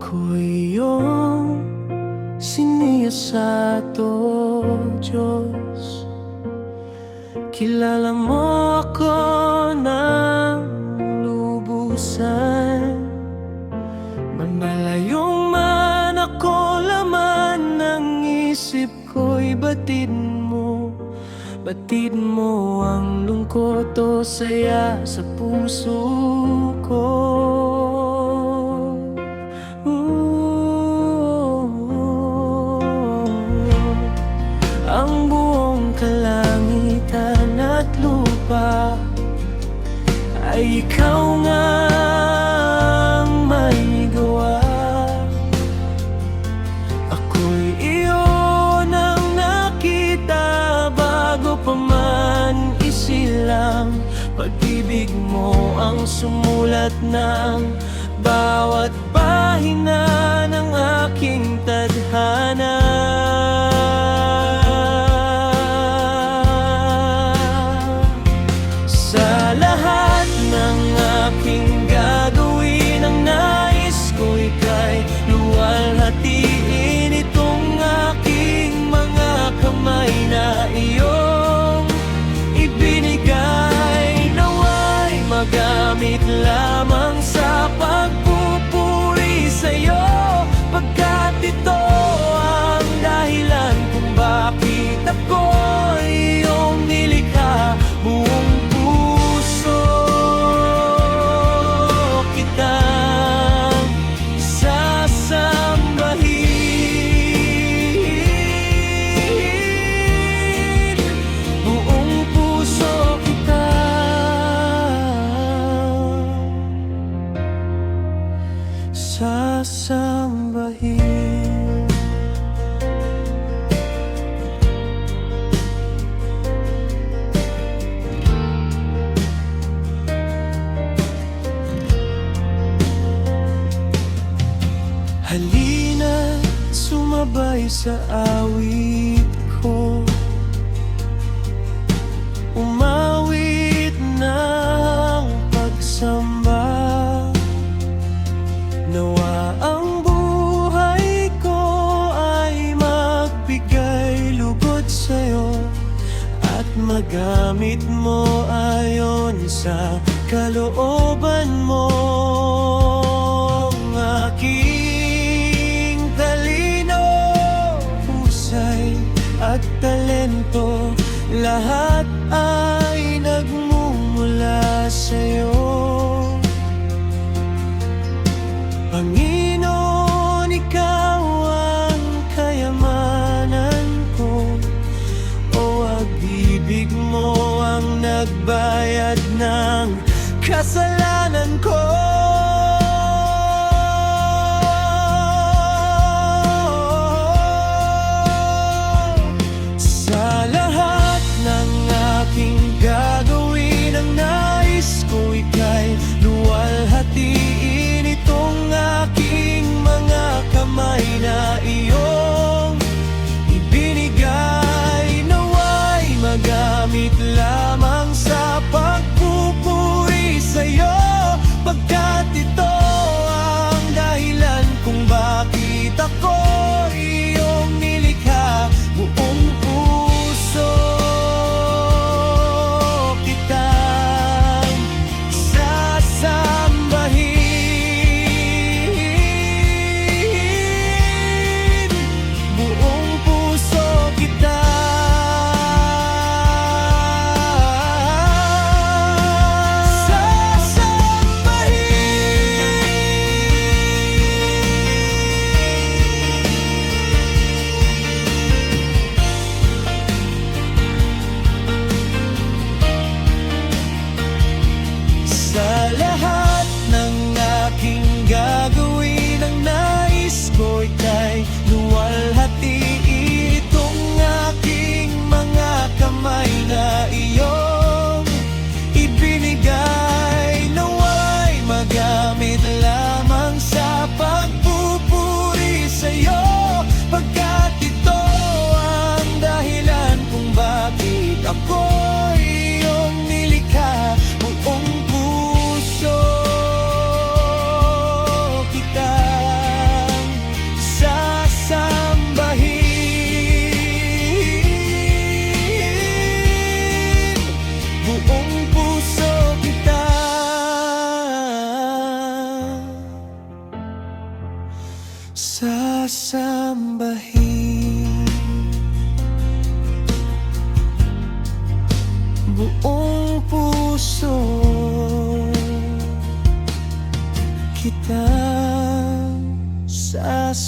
Ako'y iyong siniyasato, Diyos. Kilala mo ako ng lubusan. Man malayong man ako, laman ng isip ko'y batid mo. Batid mo ang lungkot o saya sa puso ko. Ang buong kalangitan at lupa ay ikaw nga ang may gawa. Ako'y iyon ang nakita bago pa man isilang. Pag-ibig mo ang sumulat ng bawat pahina ng aking tadhana. Sa lahat ng aking gagawin, ang nais ko ika'y luwalhatiin itong aking mga kamay na iyong ibinigay. Nawa'y magamit lamang sa pagpupuri sa'yo, pagkat ito ang dahilan kung bakit ako'y iyong nilikha. Buong puso kitang sasambahin. Buong puso kitang sasambahin. Halina, sumabay sa awit ko, umawit ng pagsamba. Nawa ang buhay ko ay magbigay lugod sa'yo, at magamit mo ayon sa kalooban mo. Ang aking talino, husay at talento, lahat ay nagmumula sa'yo. Panginoon, ikaw ang kayamanan ko, o pag-ibig mo ang nagbayad ng kasalanan ko. Sa lahat ng aking gagawin, ang nais ko ika'y luwalhatiin itong aking mga kamay na iyong ibinigay. Nawa'y magamit lamang sa pagpupuri sa'yo, pagkat ito ang dahilan kung bakit ako iyong nilikha. Buong puso kitang sasambahin. Buong puso kitang sa lahat ng aking gagawin, ang nais ko ika'y luwalhatiin itong aking mga kamay na iyong ibinigay. Nawa'y magamit lamang sa pagpupuri sa'yo, pagkat ito ang dahilan kung bakit ako iyong nilikha. Buong puso buong puso kitang sasambahin.